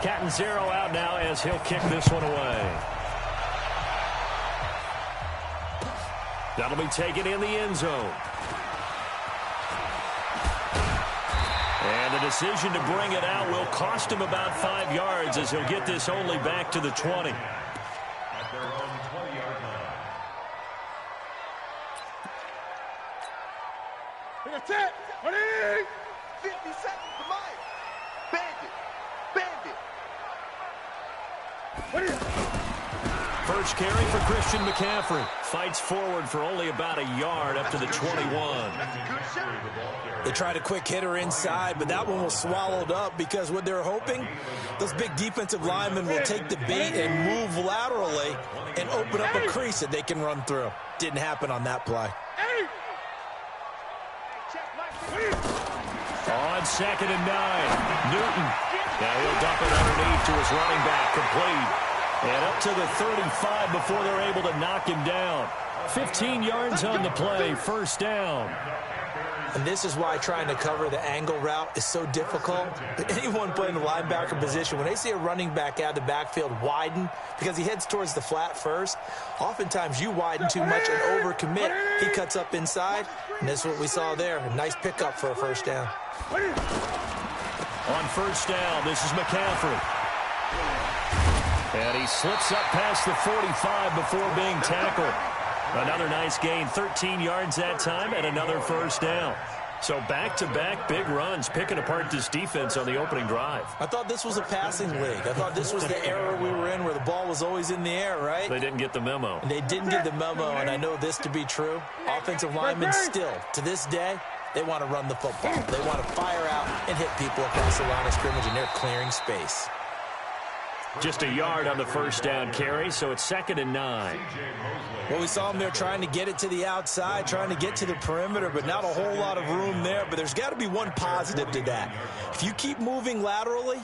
Counting 0 out now as he'll kick this one away. That'll be taken in the end zone. And the decision to bring it out will cost him about 5 yards as he'll get this only back to the 20. At their own 20-yard line. That's it. 50 seconds to mine. Bandit. First carry for Christian McCaffrey. Fights forward for only about a yard up to the 21. They tried a quick hitter inside, but that one was swallowed up because what they're hoping, those big defensive linemen will take the bait and move laterally and open up a crease that they can run through. Didn't happen on that play. On 2nd and 9, Newton. Now he'll dump it underneath to his running back, complete. And up to the 35 before they're able to knock him down. 15 yards on the play, first down. And this is why trying to cover the angle route is so difficult. Anyone playing the linebacker position, when they see a running back out of the backfield widen, because he heads towards the flat first, oftentimes you widen too much and overcommit. He cuts up inside, and this is what we saw there. A nice pickup for a first down. On first down, this is McCaffrey. And he slips up past the 45 before being tackled. Another nice gain, 13 yards that time, and another first down. So back-to-back big runs, picking apart this defense on the opening drive. I thought this was a passing league. I thought this was the era we were in where the ball was always in the air, right? They didn't get the memo. And they didn't get the memo, and I know this to be true. Offensive linemen still, to this day, they want to run the football. They want to fire out and hit people across the line of scrimmage, and they're clearing space. Just a yard on the first down carry, so it's 2nd and 9. Well, we saw them there trying to get it to the outside, trying to get to the perimeter, but not a whole lot of room there. But there's got to be one positive to that. If you keep moving laterally,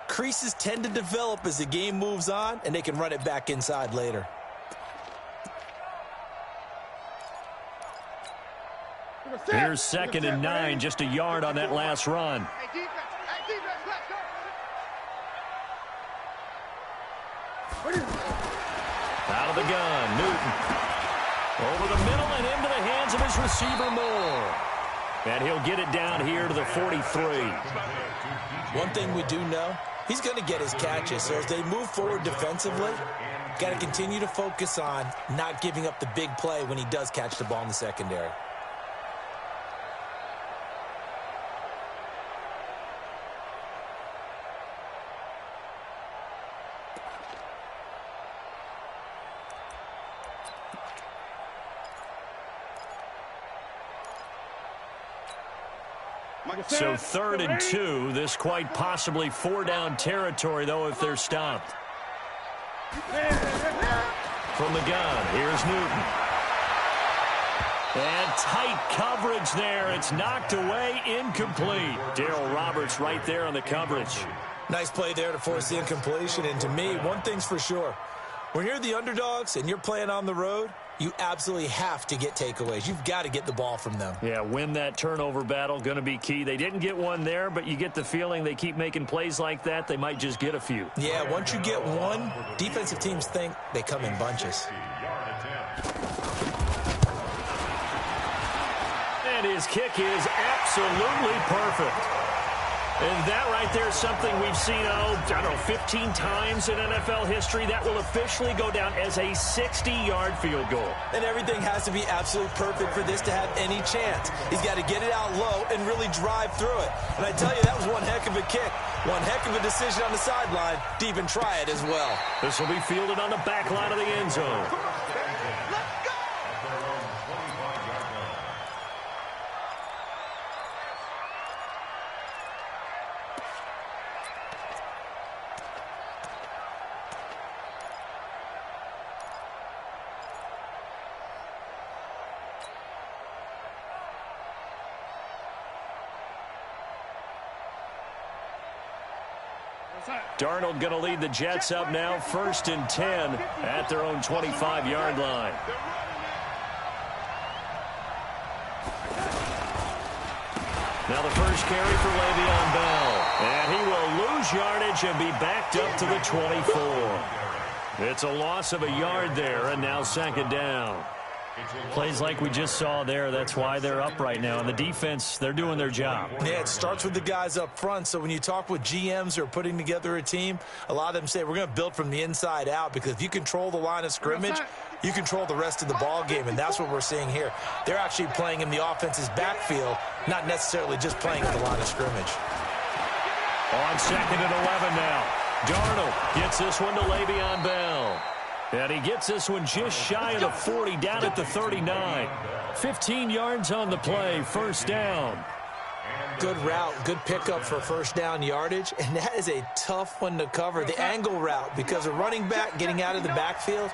creases tend to develop as the game moves on, and they can run it back inside later. Here's 2nd and 9, just a yard on that last run. Out of the gun, Newton. Over the middle and into the hands of his receiver, Moore. And he'll get it down here to the 43. One thing we do know, he's going to get his catches. So as they move forward defensively, got to continue to focus on not giving up the big play when he does catch the ball in the secondary. So 3rd and 2, this quite possibly 4-down territory, though, if they're stopped. From the gun, here's Newton. And tight coverage there. It's knocked away, incomplete. Darryl Roberts right there on the coverage. Nice play there to force the incompletion. And to me, one thing's for sure. When you're the underdogs and you're playing on the road, you absolutely have to get takeaways. You've got to get the ball from them. Yeah, win that turnover battle, going to be key. They didn't get one there, but you get the feeling they keep making plays like that, they might just get a few. Yeah, once you get one, defensive teams think they come in bunches. And his kick is absolutely perfect. And that right there is something we've seen, I don't know, 15 times in NFL history. That will officially go down as a 60-yard field goal. And everything has to be absolutely perfect for this to have any chance. He's got to get it out low and really drive through it. And I tell you, that was one heck of a kick. One heck of a decision on the sideline to even try it as well. This will be fielded on the back line of the end zone. Darnold going to lead the Jets up now, 1st and 10 at their own 25-yard line. Now the first carry for Le'Veon Bell. And he will lose yardage yardage and be backed up to the 24. It's a loss of a yard there, and now second down. Plays like we just saw there, that's why they're up right now. And the defense, they're doing their job. Yeah, it starts with the guys up front. So when you talk with GMs who are putting together a team, a lot of them say we're going to build from the inside out, because if you control the line of scrimmage, you control the rest of the ball game, and that's what we're seeing here. They're actually playing in the offense's backfield, not necessarily just playing in the line of scrimmage. On second and 11 now. Darnold gets this one to Le'Veon Bell. And he gets this one just shy of the 40, down at the 39. 15 yards on the play, first down. Good route, good pickup for first down yardage, and that is a tough one to cover, the angle route, because a running back getting out of the backfield,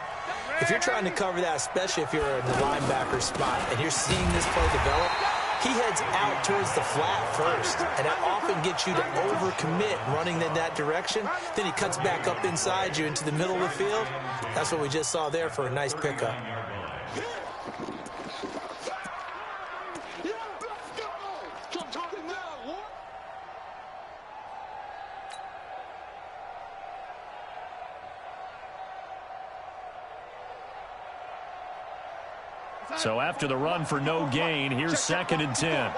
if you're trying to cover that, especially if you're in the linebacker spot and you're seeing this play develop, he heads out towards the flat first, and that often gets you to overcommit running in that direction. Then he cuts back up inside you into the middle of the field. That's what we just saw there for a nice pickup. So after the run for no gain, here's second and 10.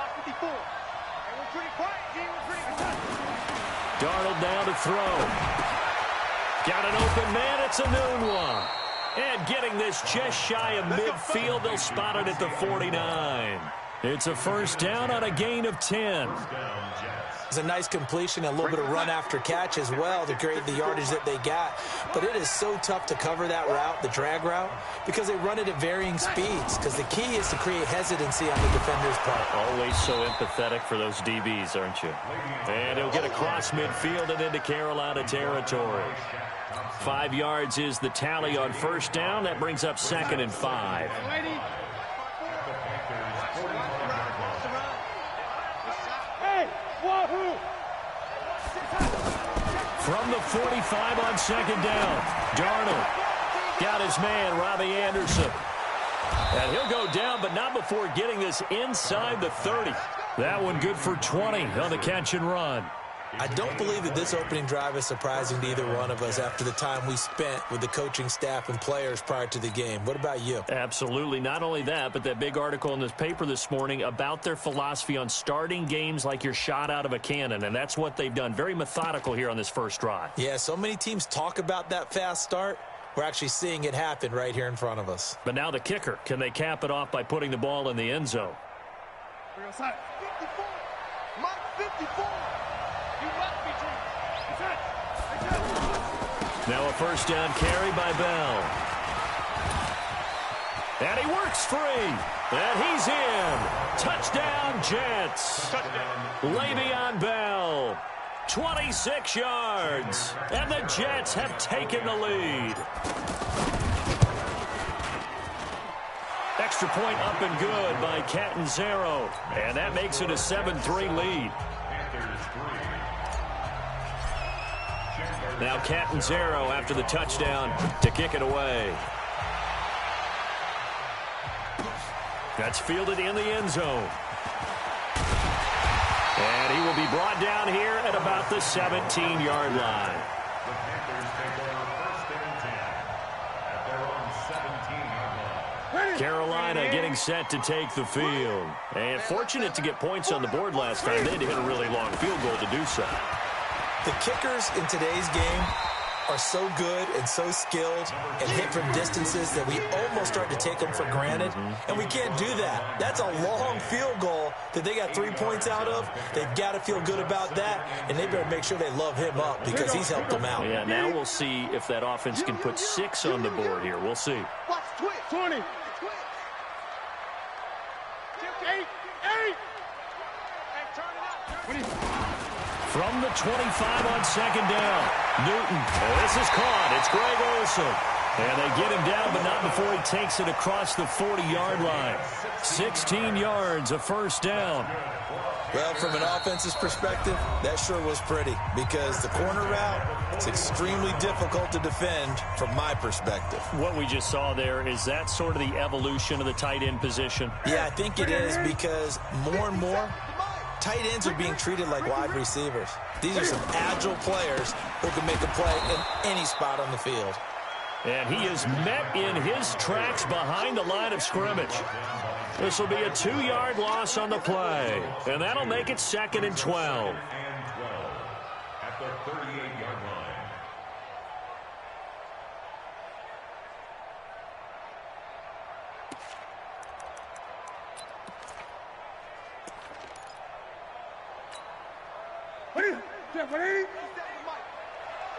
Darnold down to throw. Got an open man. It's a noon one. And getting this just shy of midfield, they'll spot it at the 49. It's a first down on a gain of 10. It's a nice completion, a little bit of run after catch as well to create the yardage that they got. But it is so tough to cover that route, the drag route, because they run it at varying speeds. Because the key is to create hesitancy on the defender's part. Always so empathetic for those DBs, aren't you? And he'll get across midfield and into Carolina territory. 5 yards is the tally on first down. That brings up second and 5. From the 45 on second down, Darnold got his man, Robbie Anderson. And he'll go down, but not before getting this inside the 30. That one good for 20 on the catch and run. I don't believe that this opening drive is surprising to either one of us after the time we spent with the coaching staff and players prior to the game. What about you? Absolutely. Not only that, but that big article in this paper this morning about their philosophy on starting games like you're shot out of a cannon, and that's what they've done. Very methodical here on this first drive. Yeah, so many teams talk about that fast start. We're actually seeing it happen right here in front of us. But now the kicker. Can they cap it off by putting the ball in the end zone? 54. Mark 54. Now a first down carry by Bell. And he works free. And he's in. Touchdown, Jets. Le'Veon Bell. 26 yards. And the Jets have taken the lead. Extra point up and good by Catanzaro. And that makes it a 7-3 lead. Now Catanzaro after the touchdown to kick it away. That's fielded in the end zone. And he will be brought down here at about the 17-yard line. The Panthers take over first and 10 at their own 17-yard line. Carolina getting set to take the field. And fortunate to get points on the board last time. They had to hit a really long field goal to do so. The kickers in today's game are so good and so skilled and hit from distances that we almost start to take them for granted, and we can't do that. That's a long field goal that they got 3 points out of. They've got to feel good about that, and they better make sure they love him up because he's helped them out. Yeah, now we'll see if that offense can put 6 on the board here. We'll see. Watch 20. 8. Turn it up. From the 25 on second down, Newton. This is caught. It's Greg Olsen. And they get him down, but not before he takes it across the 40-yard line. 16 yards, a first down. Well, from an offense's perspective, that sure was pretty because the corner route is extremely difficult to defend from my perspective. What we just saw there, is that sort of the evolution of the tight end position? Yeah, I think it is because more and more, tight ends are being treated like wide receivers. These are some agile players who can make a play in any spot on the field. And he is met in his tracks behind the line of scrimmage. This will be a 2-yard loss on the play. And that'll make it 2nd and 12. At the 38-yard line.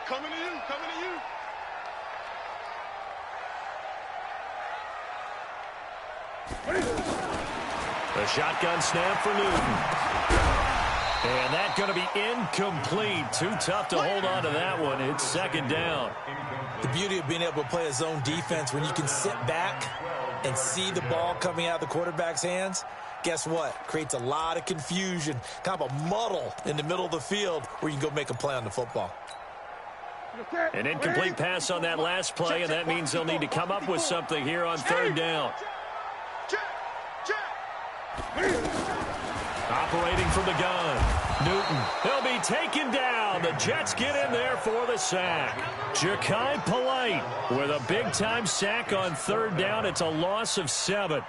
Coming to you, coming to you. The shotgun snap for Newton. And that's going to be incomplete. Too tough to hold on to that one. It's 2nd down. The beauty of being able to play a zone defense when you can sit back and see the ball coming out of the quarterback's hands, guess what? Creates a lot of confusion, kind of a muddle in the middle of the field where you can go make a play on the football. An incomplete pass on that last play, and that means they'll need to come up with something here on 3rd down. Operating from the gun, Newton. He'll be taken down. The Jets get in there for the sack. Ja'Kai Polite with a big-time sack on 3rd down. It's a loss of 7.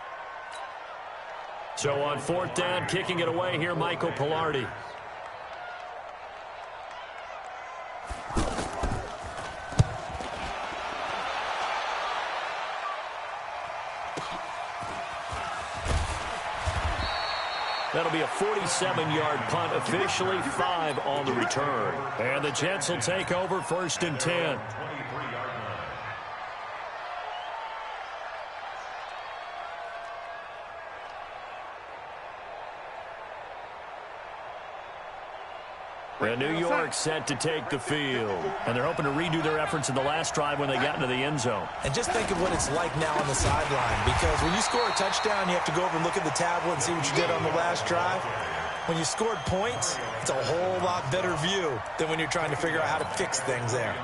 So on 4th down, kicking it away here, Michael Pilardi. That'll be a 47-yard punt, officially 5 on the return. And the Jets will take over 1st and 10. And New York set to take the field. And they're hoping to redo their efforts in the last drive when they got into the end zone. And just think of what it's like now on the sideline, because when you score a touchdown, you have to go over and look at the tablet and see what you did on the last drive. When you scored points, it's a whole lot better view than when you're trying to figure out how to fix things there.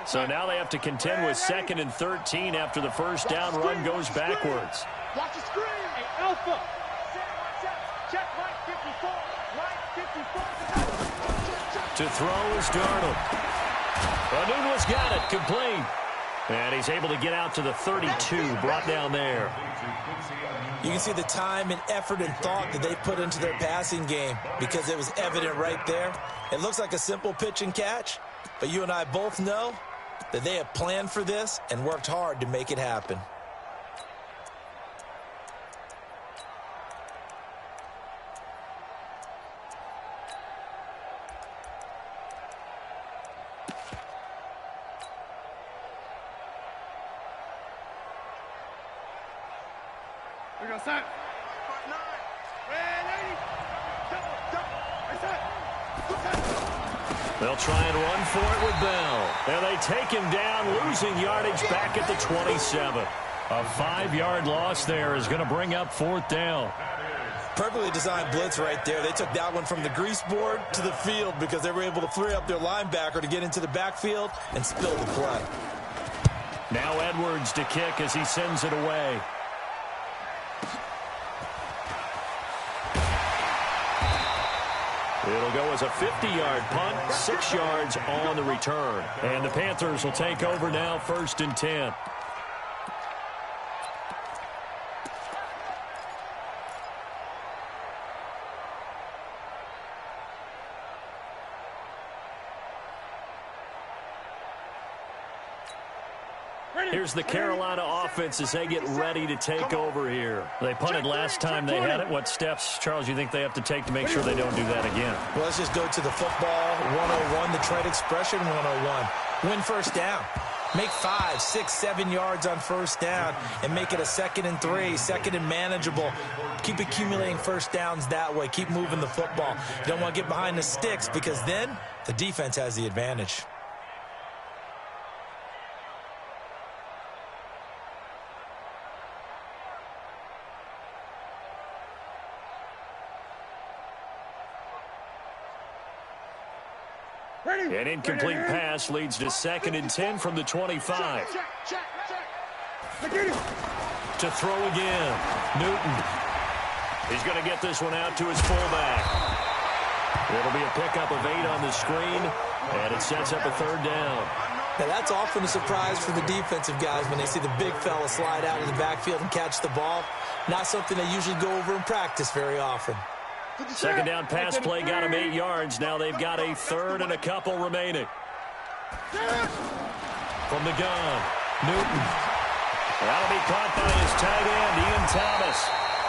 So now they have to contend with 2nd and 13 after the first down run goes backwards. Watch the screen. Hey, Alpha. Check right 54. Right 54. To throw is Darnold. Newton's got it, complete. And he's able to get out to the 32, brought down there. You can see the time and effort and thought that they put into their passing game because it was evident right there. It looks like a simple pitch and catch, but you and I both know that they have planned for this and worked hard to make it happen. We got set. They'll try and run for it with Bell. And they take him down, losing yardage back at the 27. A 5-yard loss there is going to bring up 4th down. Perfectly designed blitz right there. They took that one from the grease board to the field because they were able to free up their linebacker to get into the backfield and spill the play. Now Edwards to kick as he sends it away. It'll go as a 50-yard punt, 6 yards on the return. And the Panthers will take over now, 1st and 10. Here's the Carolina offense as they get ready to take over here. They punted last time they had it. What steps, Charles, you think they have to take to make sure they don't do that again? Well, let's just go to the football 101, the trade expression 101. Win first down. Make 5, 6, 7 yards on first down and make it a 2nd and 3, 2nd and manageable. Keep accumulating first downs that way. Keep moving the football. You don't want to get behind the sticks because then the defense has the advantage. An incomplete pass leads to 2nd and 10 from the 25. To throw again. Newton. He's going to get this one out to his fullback. It'll be a pickup of 8 on the screen, and it sets up a 3rd down. Now, that's often a surprise for the defensive guys when they see the big fella slide out of the backfield and catch the ball. Not something they usually go over in practice very often. 2nd down pass play got him 8 yards. Now they've got a 3rd and a couple remaining. From the gun, Newton. That'll be caught by his tight end, Ian Thomas.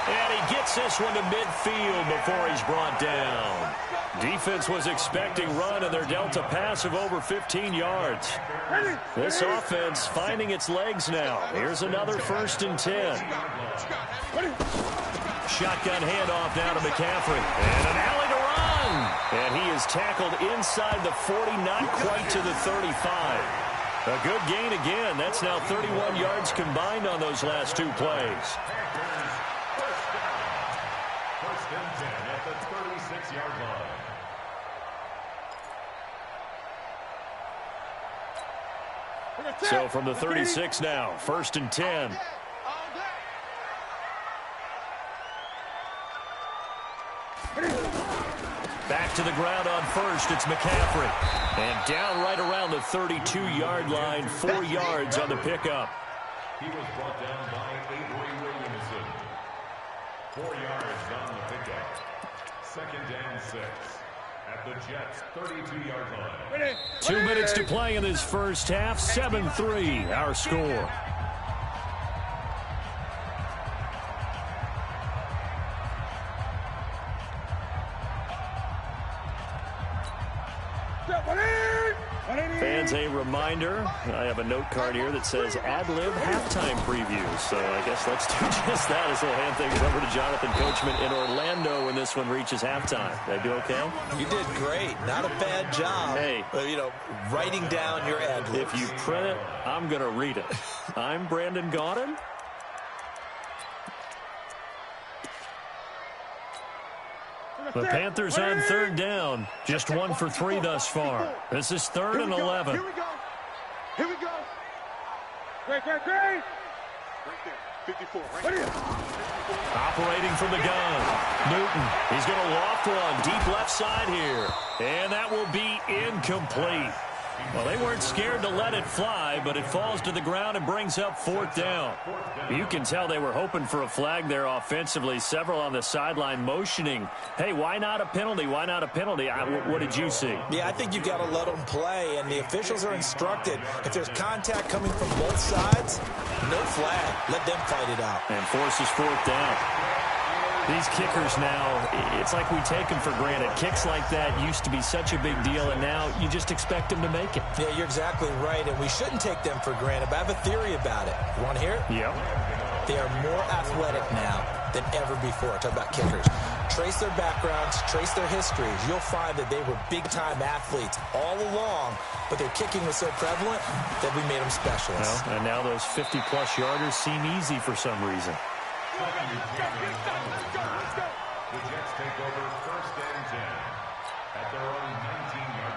And he gets this one to midfield before he's brought down. Defense was expecting run, and they're dealt a pass of over 15 yards. This offense finding its legs now. Here's another 1st and 10. Shotgun handoff now to McCaffrey. And an alley to run. And he is tackled inside the 40, not quite to the 35. A good gain again. That's now 31 yards combined on those last 2 plays. First and 10 at the 36-yard line. So from the 36 now, 1st and 10. Back to the ground on 1st. It's McCaffrey. And down right around the 32-yard line, 4 yards on the pickup. He was brought down by Avery Williamson. 4 yards on the pickup. 2nd and 6 at the Jets' 32-yard line. 2 minutes to play in this first half. 7-3 our score. Fans, a reminder, I have a note card here that says ad-lib halftime preview. So I guess let's do just that as we'll hand things over to Jonathan Coachman in Orlando when this one reaches halftime. Did I do okay? You did great. Not a bad job. Hey. Writing down your ad-libs. If you print it, I'm going to read it. I'm Brandon Gaudin. The Panthers on 3rd down. Just 1 for 3 thus far. This is 3rd and 11. Here we go. Here we go. Great. Right there. 54. Right here. Operating from the gun. Newton. He's going to loft one. Deep left side here. And that will be incomplete. Well, they weren't scared to let it fly, but it falls to the ground and brings up 4th down. You can tell they were hoping for a flag there offensively. Several on the sideline motioning, hey, why not a penalty? Why not a penalty? What did you see? Yeah, I think you got to let them play, and the officials are instructed. If there's contact coming from both sides, no flag. Let them fight it out. And forces 4th down. These kickers now, it's like we take them for granted. Kicks like that used to be such a big deal, and now you just expect them to make it. Yeah, you're exactly right, and we shouldn't take them for granted, but I have a theory about it. You want to hear it? Yep. They are more athletic now than ever before. Talk about kickers. Trace their backgrounds, trace their histories. You'll find that they were big-time athletes all along, but their kicking was so prevalent that we made them specialists. Well, and now those 50-plus yarders seem easy for some reason. The Jets take over 1st and 10 at their own 19-yard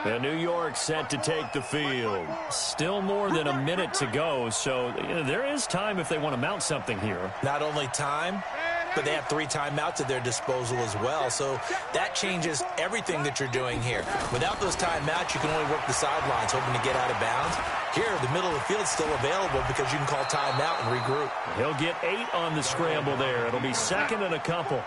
line. The New York set to take the field. Still more than a minute to go, so there is time if they want to mount something here. Not only time, but they have 3 timeouts at their disposal as well. So that changes everything that you're doing here. Without those timeouts, you can only work the sidelines, hoping to get out of bounds. Here, the middle of the field is still available because you can call timeout and regroup. He'll get 8 on the scramble there. It'll be 2nd and a couple.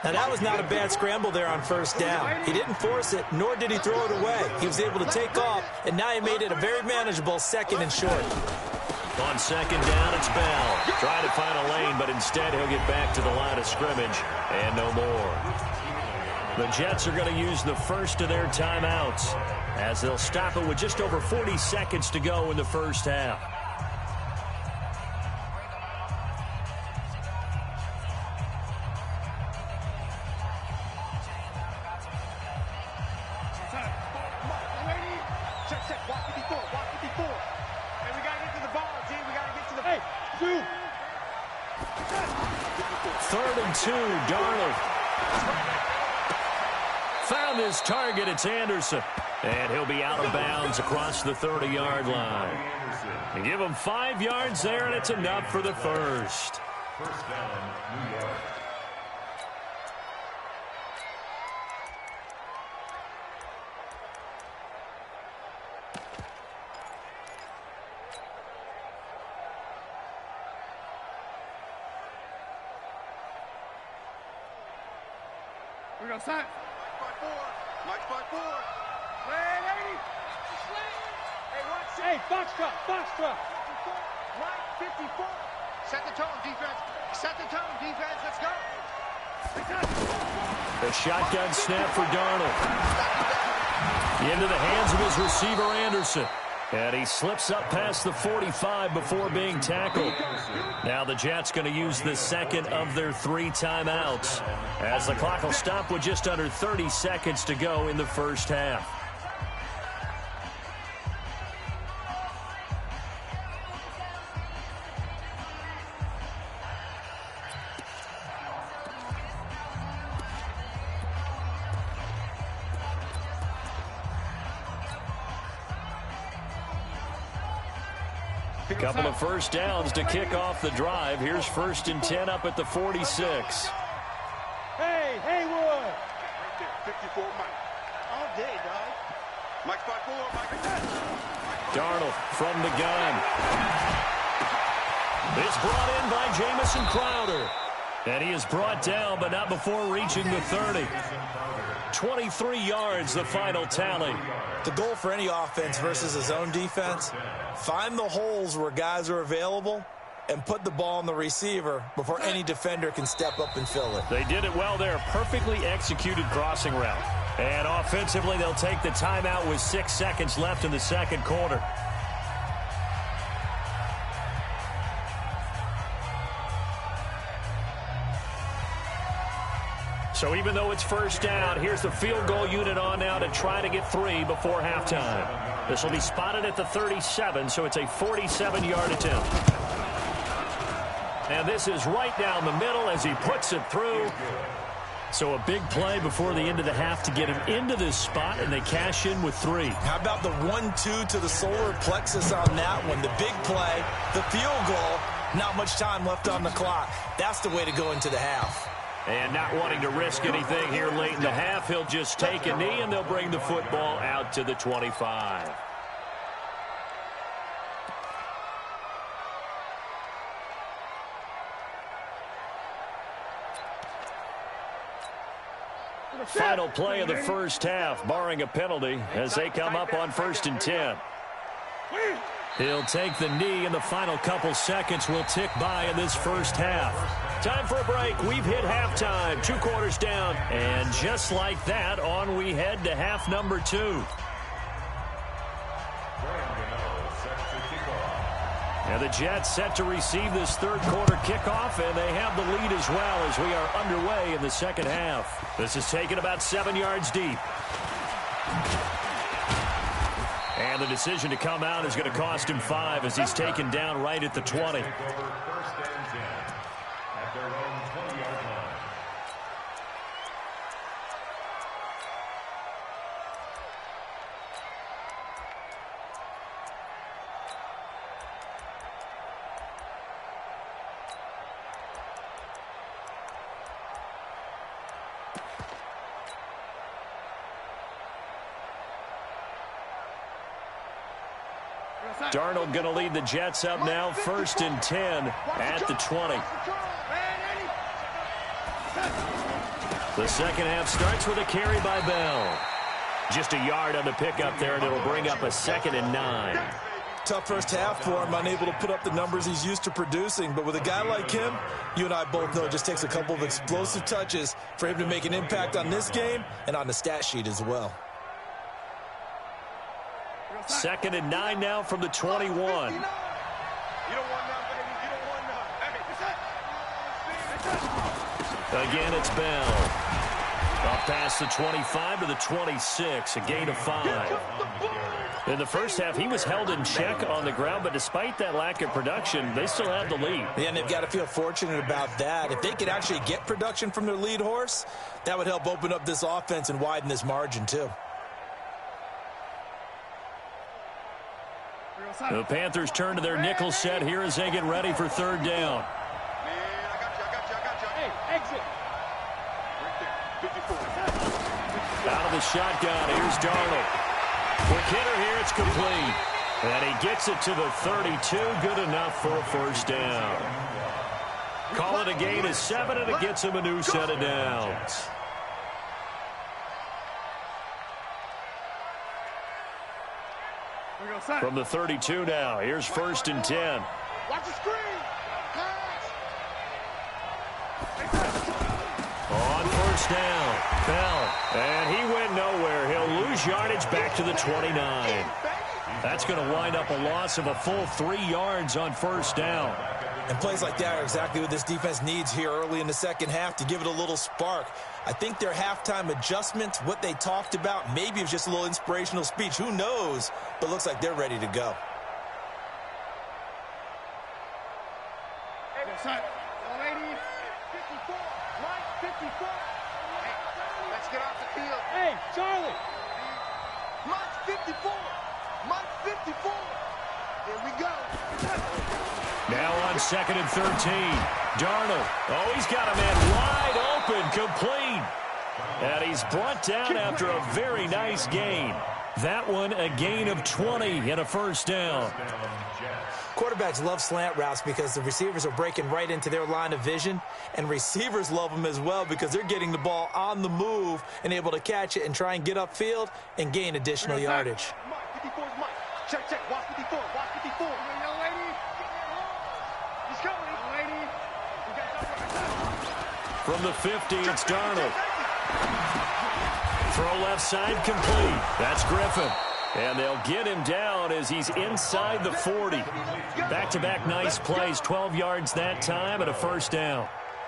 Now, that was not a bad scramble there on 1st down. He didn't force it, nor did he throw it away. He was able to take off, and now he made it a very manageable 2nd and short. On 2nd down, it's Bell. Trying to find a lane, but instead he'll get back to the line of scrimmage, and no more. The Jets are going to use the first of their timeouts as they'll stop it with just over 40 seconds to go in the first half. Third and 2, Darnold. Found his target. It's Anderson. And he'll be out of bounds across the 30-yard line. And give him 5 yards there, and it's enough for the first. First down, New York. We got sign. Mike by 4. Slant 80. Hey, box truck. Right 54. Set the tone, defense. Let's go. The shotgun snap for Darnold. Into the hands of his receiver, Anderson. And he slips up past the 45 before being tackled. Now the Jets going to use the second of their 3 timeouts, as the clock will stop with just under 30 seconds to go in the first half. Couple of first downs to kick off the drive. Here's 1st and 10 up at the 46. Hey, Haywood. Right there, 54, Mike. All day, dog. Mike's by 4, Mike. Darnold from the gun. It's brought in by Jamison Crowder. And he is brought down, but not before reaching the 30. 23 yards, the final tally. The goal for any offense versus his own defense, find the holes where guys are available and put the ball on the receiver before any defender can step up and fill it. They did it well there. Perfectly executed crossing route. And offensively, they'll take the timeout with 6 seconds left in the second quarter. So even though it's first down, here's the field goal unit on now to try to get 3 before halftime. This will be spotted at the 37, so it's a 47-yard attempt. And this is right down the middle as he puts it through. So a big play before the end of the half to get him into this spot, and they cash in with 3. How about the 1-2 to the solar plexus on that one? The big play, the field goal, not much time left on the clock. That's the way to go into the half. And not wanting to risk anything here late in the half, he'll just take a knee, and they'll bring the football out to the 25. Final play of the first half, barring a penalty, as they come up on 1st and 10. He'll take the knee, and the final couple seconds will tick by in this first half. Time for a break. We've hit halftime. 2 quarters down. And just like that, on we head to half number 2. And the Jets set to receive this third quarter kickoff, and they have the lead as well as we are underway in the second half. This is taken about 7 yards deep. And the decision to come out is going to cost him 5 as he's taken down right at the 20. Darnold going to lead the Jets up now, 1st and 10 at the 20. The second half starts with a carry by Bell. Just a yard on the pickup there, and it'll bring up a 2nd and 9. Tough first half for him, unable to put up the numbers he's used to producing. But with a guy like him, you and I both know it just takes a couple of explosive touches for him to make an impact on this game and on the stat sheet as well. 2nd and 9 now from the 21. You don't want none, baby. You don't want none. Again, it's Bell. Up past the 25 to the 26, a gain of 5. In the first half, he was held in check on the ground, but despite that lack of production, they still have the lead. Yeah, and they've got to feel fortunate about that. If they could actually get production from their lead horse, that would help open up this offense and widen this margin, too. The Panthers turn to their nickel set here as they get ready for third down. Man, I got you. Hey, exit. Right there, 54. Out of the shotgun, here's Darnold. Quick hitter here, it's complete. And he gets it to the 32, good enough for a first down. Call it a gain of 7, and it gets him a new set of downs. From the 32 now, here's 1st and 10. Watch the screen. On first down, Bell, and he went nowhere. He'll lose yardage back to the 29. That's going to wind up a loss of a full 3 yards on first down. And plays like that are exactly what this defense needs here early in the second half to give it a little spark. I think their halftime adjustments, what they talked about, maybe it was just a little inspirational speech. Who knows? But looks like they're ready to go. Hey, son. Lady, 54. Mike, 54. Hey, let's get off the field. Hey, Charlie. Mike, 54. Mike, 54. Here we go. Now on 2nd and 13. Darnold. Oh, he's got a man wide open, complete. And he's brought down after a very nice gain. That one a gain of 20 and a first down. Quarterbacks love slant routes because the receivers are breaking right into their line of vision, and receivers love them as well because they're getting the ball on the move and able to catch it and try and get upfield and gain additional yardage. Mike, 54 is Mike. Check, check. Watch 54. Watch 54. Young lady. He's coming, lady. From the 50, it's Darnold. Throw left side complete. That's Griffin. And they'll get him down as he's inside the 40. Back-to-back nice plays. 12 yards that time and a first down.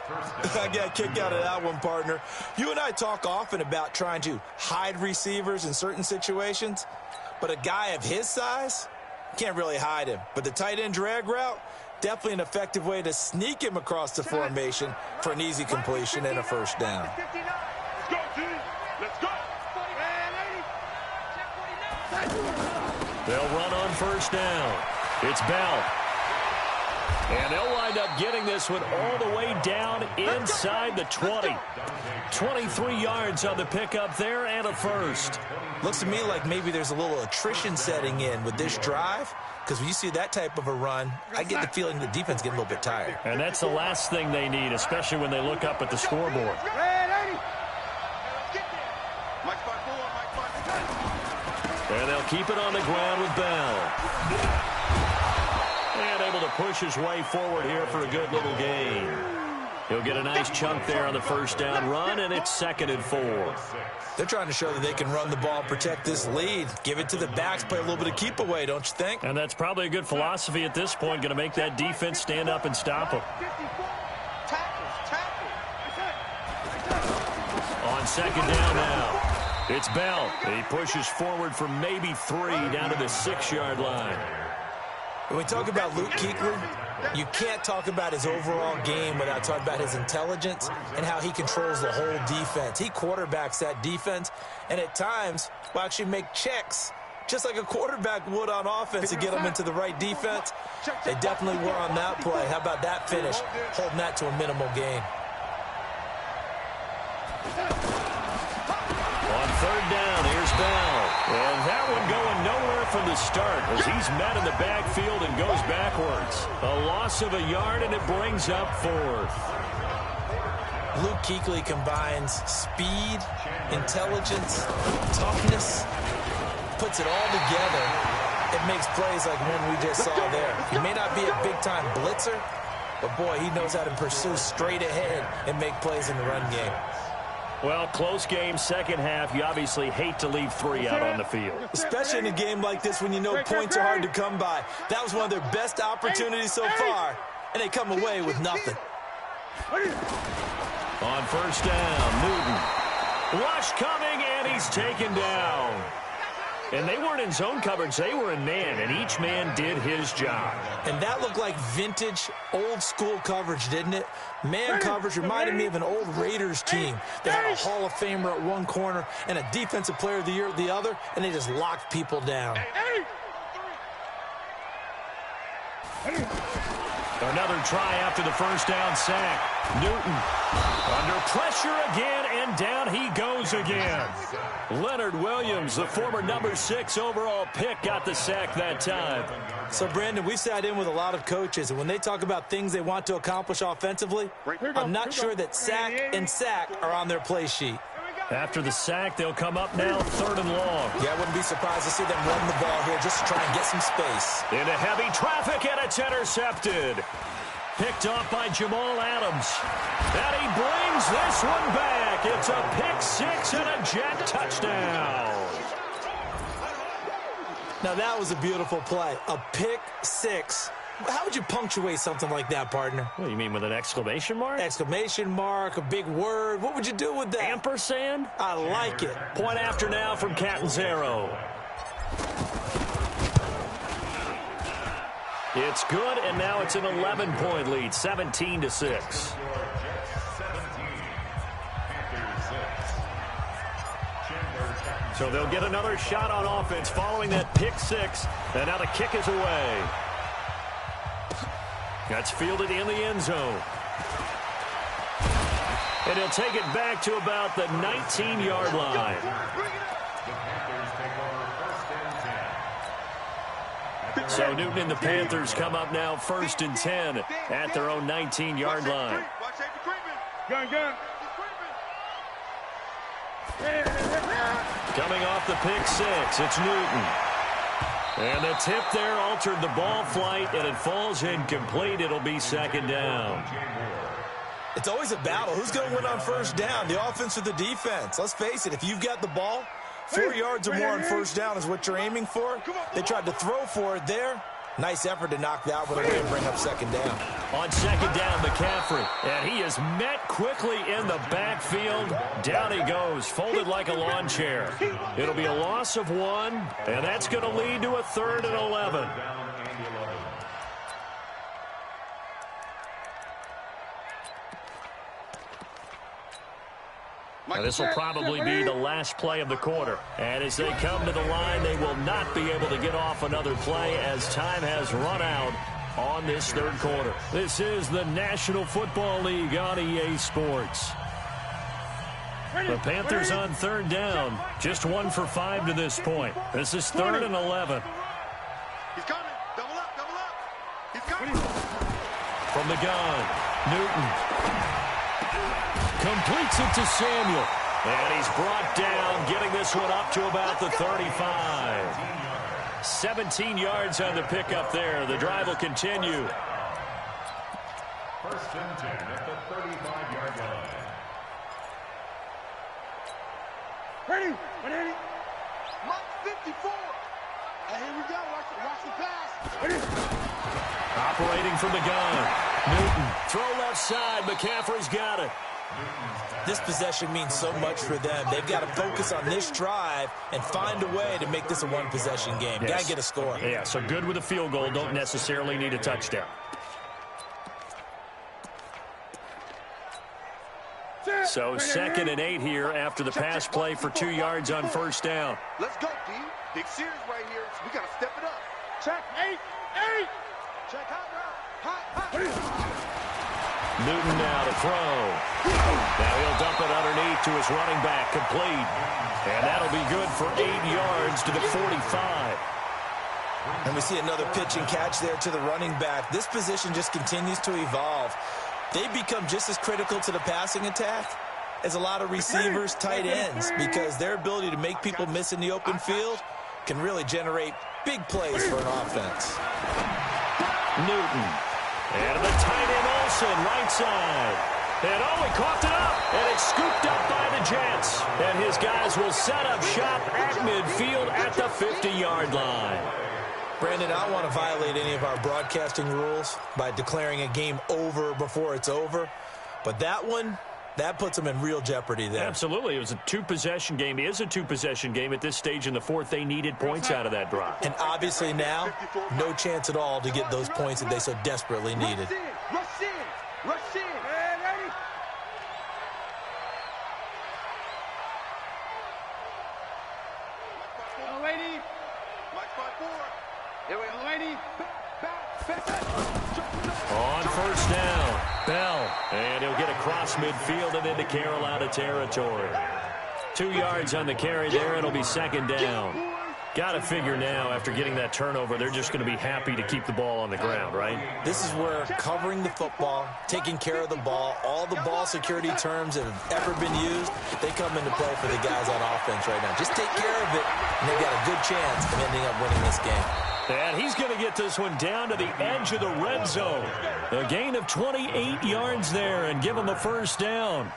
I got a kick out of that one, partner. You and I talk often about trying to hide receivers in certain situations, but a guy of his size can't really hide him. But the tight end drag route, definitely an effective way to sneak him across the formation for an easy completion and a first down. Let's go, team. Let's go. They'll run on first down. It's Bell. And they'll wind up getting this one all the way down inside the 20. 23 yards on the pickup there and a first. Looks to me like maybe there's a little attrition setting in with this drive, because when you see that type of a run, I get the feeling the defense getting a little bit tired. And that's the last thing they need, especially when they look up at the scoreboard. And they'll keep it on the ground with Bell. And able to push his way forward here for a good little gain. He'll get a nice chunk there on the first down run, and it's 2nd and 4. They're trying to show that they can run the ball, protect this lead, give it to the backs, play a little bit of keep away, don't you think? And that's probably a good philosophy at this point, going to make that defense stand up and stop them. On 2nd down now. It's Bell. He pushes forward for maybe 3 down to the 6-yard line. When we talk about Luke Kuechly, you can't talk about his overall game without talking about his intelligence and how he controls the whole defense. He quarterbacks that defense, and at times will actually make checks, just like a quarterback would on offense to get them into the right defense. They definitely were on that play. How about that finish? Holding that to a minimal gain. On 3rd down, here's Bell. And that one going nowhere from the start as he's met in the backfield and goes backwards. A loss of a yard, and it brings up 4th. Luke Kuechly combines speed, intelligence, toughness, puts it all together. It makes plays like one we just saw there. He may not be a big-time blitzer, but, boy, he knows how to pursue straight ahead and make plays in the run game. Well, close game, second half. You obviously hate to leave 3 out on the field. Especially in a game like this when you know points are hard to come by. That was one of their best opportunities so far, and they come away with nothing. On first down, Newton. Rush coming, and he's taken down. And they weren't in zone coverage. They were in man, and each man did his job. And that looked like vintage, old-school coverage, didn't it? Man coverage reminded me of an old Raiders team. They had a Hall of Famer at one corner and a Defensive Player of the Year at the other, and they just locked people down. Another try after the first down sack. Newton under pressure again, and down he goes again. Leonard Williams, the former number 6 overall pick, got the sack that time. So, Brandon, we've sat in with a lot of coaches, and when they talk about things they want to accomplish offensively, I'm not sure that sack and sack are on their play sheet. After the sack, they'll come up now 3rd and long. Yeah, I wouldn't be surprised to see them run the ball here just to try and get some space. Into heavy traffic, and it's intercepted. Picked off by Jamal Adams. And he brings this one back. It's a pick 6 and a Jet touchdown. Now, that was a beautiful play. A pick 6. How would you punctuate something like that, partner? What do you mean, with an exclamation mark? Exclamation mark, a big word. What would you do with that? Ampersand? I like it. Point after now from Catanzaro. It's good, and now it's an 11-point lead, 17-6. So they'll get another shot on offense following that pick 6, and now the kick is away. That's fielded in the end zone. And he'll take it back to about the 19-yard line. So Newton and the Panthers come up now 1st and 10 at their own 19-yard line. Gun. Coming off the pick 6, it's Newton. And the tip there altered the ball flight, and it falls incomplete. It'll be 2nd down. It's always a battle. Who's going to win on 1st down, the offense or the defense? Let's face it, if you've got the ball, 4 yards or more on 1st down is what you're aiming for. They tried to throw for it there. Nice effort to knock that one away and bring up 2nd down. On 2nd down, McCaffrey. And he is met quickly in the backfield. Down he goes, folded like a lawn chair. It'll be a loss of 1, and that's going to lead to a 3rd and 11. Now, this will probably be the last play of the quarter. And as they come to the line, they will not be able to get off another play as time has run out on this 3rd quarter. This is the National Football League on EA Sports. The Panthers on 3rd down. Just 1 for 5 to this point. This is 3rd and 11. He's coming. Double up. He's coming. From the gun, Newton completes it to Samuel. And he's brought down, getting this one up to about the 35. 17 yards on the pickup there. The drive will continue. 1st and 10 at the 35-yard line. Ready. Mark 54. And here we go. Watch the pass. Ready. Operating from the gun. Newton, throw left side. McCaffrey's got it. This possession means so much for them. They've got to focus on this drive and find a way to make this a one-possession game. Yes. Got to get a score. Yeah, so good with a field goal. Don't necessarily need a touchdown. So 2nd and 8 here after the pass play for 2 yards on 1st down. Let's go, D. Big series right here. So we got to step it up. Check 8. Check hot. Newton now to throw. Now he'll dump it underneath to his running back, complete. And that'll be good for 8 yards to the 45. And we see another pitch and catch there to the running back. This position just continues to evolve. They become just as critical to the passing attack as a lot of receivers, tight ends, because their ability to make people miss in the open field can really generate big plays for an offense. Newton. And the tight end Olsen, right side. And he coughed it up. And it's scooped up by the Jets. And his guys will set up shop at midfield at the 50-yard line. Brandon, I don't want to violate any of our broadcasting rules by declaring a game over before it's over. But that one That puts them in real jeopardy there. Absolutely. It was a two-possession game. It is a two-possession game at this stage in the fourth. They needed points out of that drive. And obviously now, no chance at all to get those points that they so desperately needed. Rush in. Rush in. Hey, ready? Oh, lady. Mike 5-4. Here we go, lady. On first down, Bell. And he'll get across midfield and into Carolina territory. 2 yards on the carry there. It'll be second down. Got to figure now, after getting that turnover, they're just going to be happy to keep the ball on the ground, right? This is where covering the football, taking care of the ball, all the ball security terms that have ever been used, they come into play for the guys on offense right now. Just take care of it, and they've got a good chance of ending up winning this game. And he's going to get this one down to the edge of the red zone. A gain of 28 yards there and give him a first down.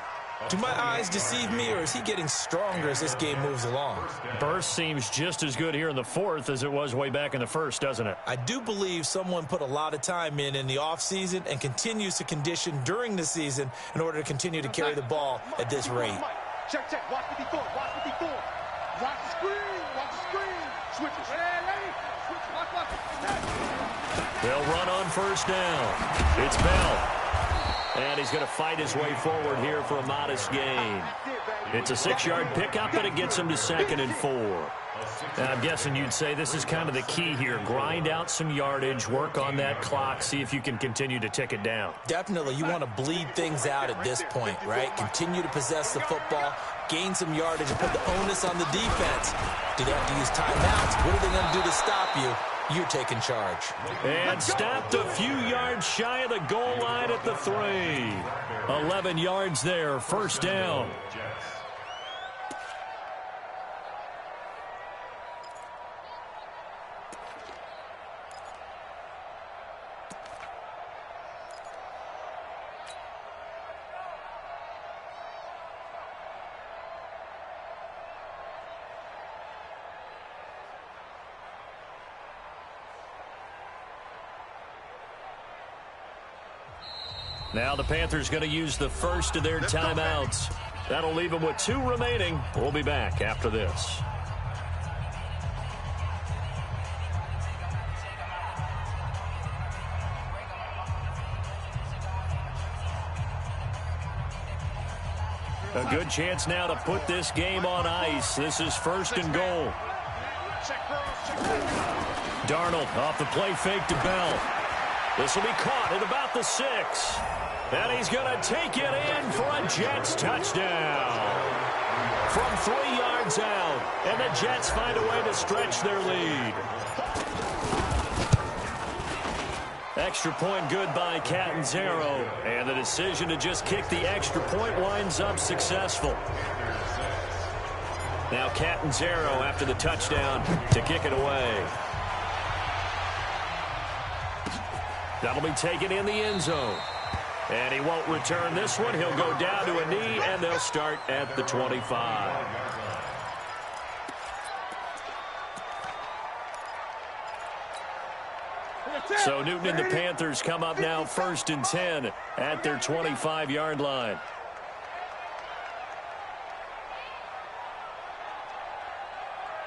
Do my eyes deceive me, or is he getting stronger as this game moves along? Burst seems just as good here in the fourth as it was way back in the first, doesn't it? I do believe someone put a lot of time in the offseason and continues to condition during the season in order to continue to carry the ball at this rate. Check, check. Watch 54. Watch 54. Watch the screen. Watch the screen. Switches. They'll run on first down. It's Bell. And he's going to fight his way forward here for a modest gain. It's a 6-yard pickup, and it gets him to 2nd and 4. Now, I'm guessing you'd say this is kind of the key here. Grind out some yardage, work on that clock, see if you can continue to tick it down. Definitely. You want to bleed things out at this point, right? Continue to possess the football, gain some yardage, and put the onus on the defense. Do they have to use timeouts? What are they going to do to stop you? You're taking charge. And stopped a few yards shy of the goal line at the 3. 11 yards there, first down. Now the Panthers going to use the first of their timeouts. That'll leave them with 2 remaining. We'll be back after this. A good chance now to put this game on ice. This is 1st and goal. Darnold off the play fake to Bell. This will be caught at about the 6. And he's going to take it in for a Jets touchdown. From 3 yards out. And the Jets find a way to stretch their lead. Extra point good by Catanzaro. And the decision to just kick the extra point winds up successful. Now Catanzaro after the touchdown to kick it away. That'll be taken in the end zone. And he won't return this one. He'll go down to a knee, and they'll start at the 25. So Newton and the Panthers come up now 1st and 10 at their 25-yard line.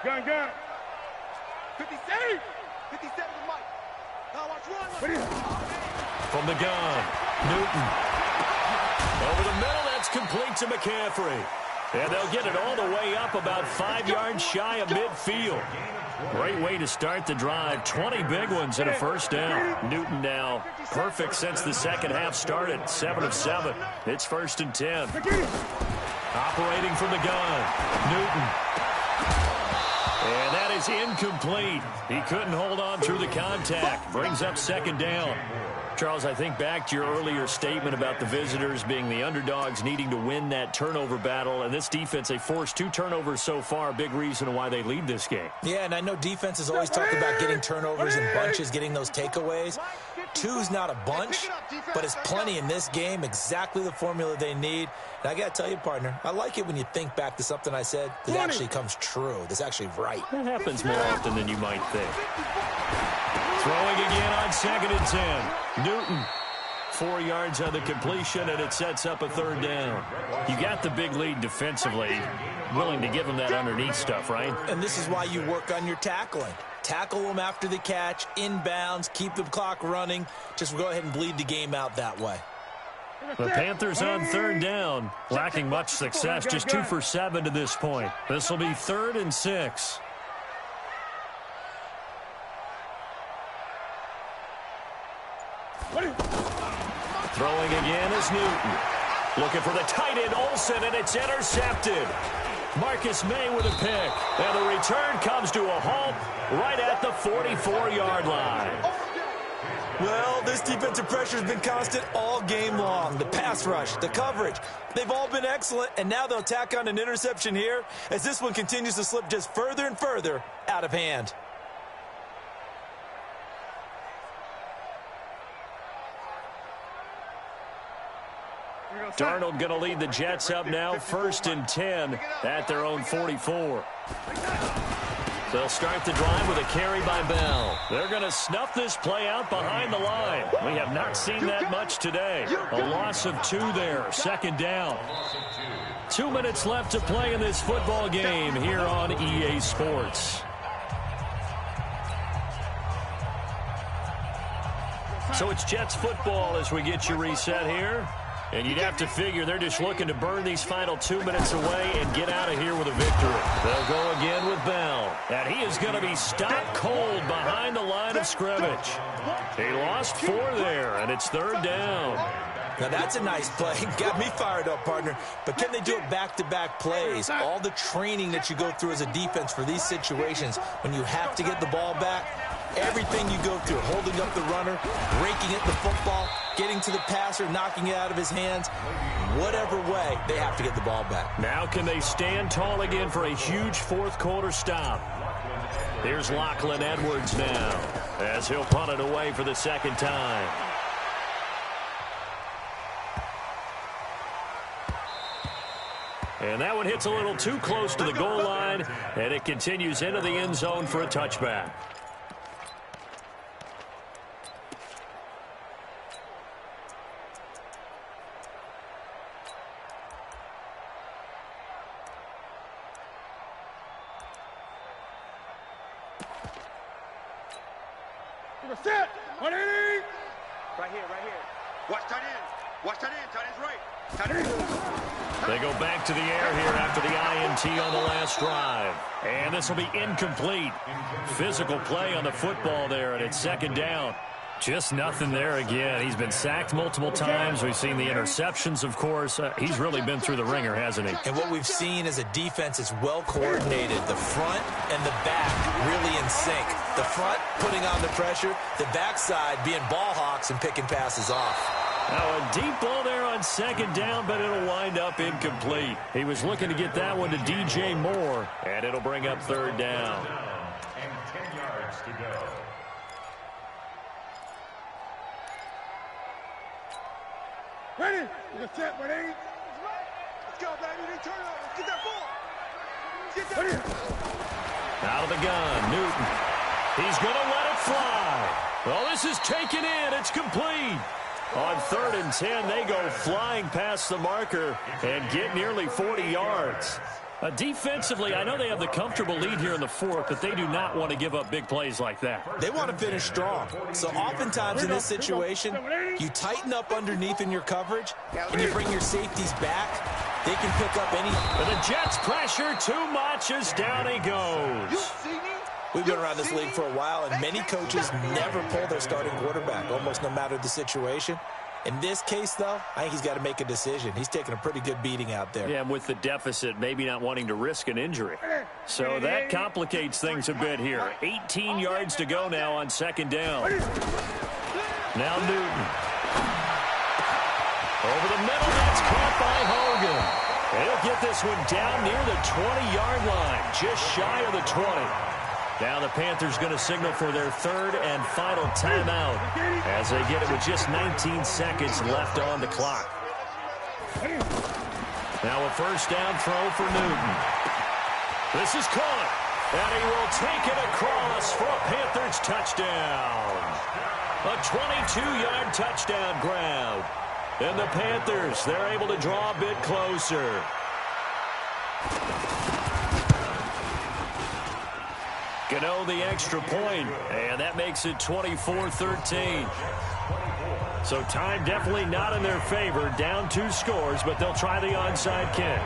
Gun. 57. 57 to Mike. From the gun, Newton. Over the middle, that's complete to McCaffrey. And they'll get it all the way up about 5 yards shy of midfield. Great way to start the drive. 20 big ones and a first down. Newton now perfect since the second half started. 7 of 7. It's 1st and 10. Operating from the gun, Newton. And that is incomplete. He couldn't hold on through the contact. Brings up 2nd down. Charles, I think back to your earlier statement about the visitors being the underdogs needing to win that turnover battle. And this defense, they forced 2 turnovers so far. Big reason why they lead this game. Yeah, and I know defenses always talk about getting turnovers in bunches, getting those takeaways. 2's not a bunch, but it's plenty in this game. Exactly the formula they need. And I got to tell you, partner, I like it when you think back to something I said that actually comes true. That's actually right. That happens more often than you might think. Throwing again on 2nd and 10. Newton 4 yards on the completion, and it sets up a third down. You got the big lead defensively. Willing to give them that underneath stuff, right? And this is why you work on your tackling. Tackle them after the catch, inbounds, keep the clock running. Just go ahead and bleed the game out that way. The Panthers on third down, lacking much success, just 2 for 7 to this point. This will be 3rd and 6. Throwing again is Newton. Looking for the tight end, Olsen, and it's intercepted. Marcus May with a pick. And the return comes to a halt right at the 44-yard line. Well, this defensive pressure has been constant all game long. The pass rush, the coverage, they've all been excellent, and now they'll tack on an interception here as this one continues to slip just further and further out of hand. Darnold going to lead the Jets up now, 1st and 10 at their own 44. They'll start the drive with a carry by Bell. They're going to snuff this play out behind the line. We have not seen that much today. A loss of 2 there, 2nd down. 2 minutes left to play in this football game here on EA Sports. So it's Jets football as we get you reset here. And you'd have to figure they're just looking to burn these final 2 minutes away and get out of here with a victory. They'll go again with Bell. And he is going to be stopped cold behind the line of scrimmage. He lost 4 there, and it's 3rd down. Now, that's a nice play. Got me fired up, partner. But can they do it back-to-back plays? All the training that you go through as a defense for these situations, when you have to get the ball back, everything you go through, holding up the runner, breaking at the football, getting to the passer, knocking it out of his hands, whatever way, they have to get the ball back. Now can they stand tall again for a huge 4th quarter stop? Here's Lachlan Edwards now as he'll punt it away for the 2nd time. And that one hits a little too close to the goal line, and it continues into the end zone for a touchback. Set. 180. Right here. Watch tight end. Watch tight end. Tight end's right. Tight end. They go back to the air here after the INT on the last drive. And this will be incomplete. Physical play on the football there, and it's 2nd down. Just nothing there again. He's been sacked multiple times. We've seen the interceptions, of course. He's really been through the ringer, hasn't he? And what we've seen is a defense is well coordinated. The front and the back really in sync. The front putting on the pressure, the backside being ball hawks and picking passes off. Now a deep ball there on 2nd down, but it'll wind up incomplete. He was looking to get that one to DJ Moore, and it'll bring up 3rd down. And 10 yards to go. Ready? We're set. 180. Let's go, baby. They turn over. Let's get that ball. Get that. Out of the gun, Newton. He's going to let it fly. Well, this is taken in. It's complete. On 3rd and 10, they go flying past the marker and get nearly 40 yards. Defensively, I know they have the comfortable lead here in the 4th, but they do not want to give up big plays like that. They want to finish strong. So oftentimes in this situation, you tighten up underneath in your coverage, and you bring your safeties back. They can pick up any. But the Jets pressure too much as down he goes. We've been around this league for a while, and many coaches never pull their starting quarterback, almost no matter the situation. In this case, though, I think he's got to make a decision. He's taking a pretty good beating out there. Yeah, and with the deficit, maybe not wanting to risk an injury. So that complicates things a bit here. 18 yards to go now on 2nd down. Now Newton. Over the middle, that's caught by Hogan. He'll get this one down near the 20-yard line, just shy of the 20. Now the Panthers going to signal for their 3rd and final timeout as they get it with just 19 seconds left on the clock. Now a 1st down throw for Newton. This is caught, and he will take it across for a Panthers touchdown. A 22-yard touchdown grab. And the Panthers, they're able to draw a bit closer. Gano the extra point, and that makes it 24-13. So time definitely not in their favor. Down 2 scores, but they'll try the onside kick.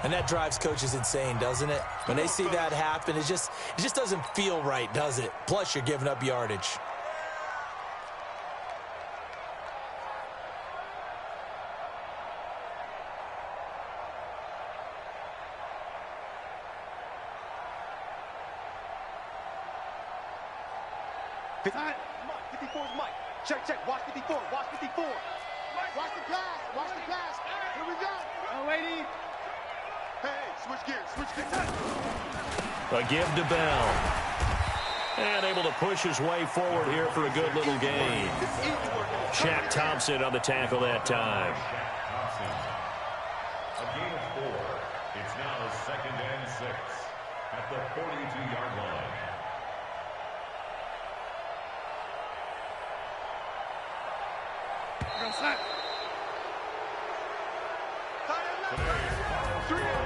And that drives coaches insane, doesn't it? When they see that happen, it just doesn't feel right, does it? Plus, you're giving up yardage. Mike, 54 is Mike. Check. Watch 54. Watch 54. Watch the pass. Watch the pass. Here we go. Oh, lady. Hey, switch gears. A give to Bell. And able to push his way forward here for a good little gain. Shaq Thompson on the tackle that time. A gain of 4. It's now 2nd and 6 at the 42-yard line.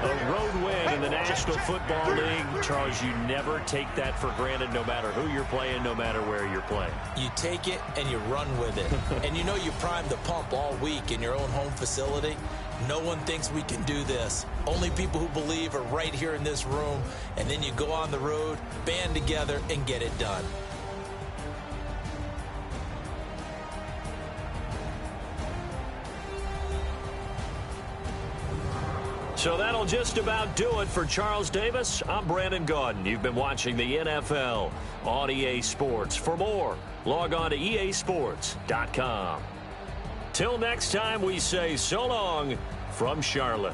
A road win in the National Football League. Charles, you never take that for granted no matter who you're playing, no matter where you're playing. You take it and you run with it. And you know you primed the pump all week in your own home facility. No one thinks we can do this. Only people who believe are right here in this room. And then you go on the road, band together, and get it done. So that'll just about do it for Charles Davis. I'm Brandon Gaudin. You've been watching the NFL on EA Sports. For more, log on to easports.com. Till next time, we say so long from Charlotte.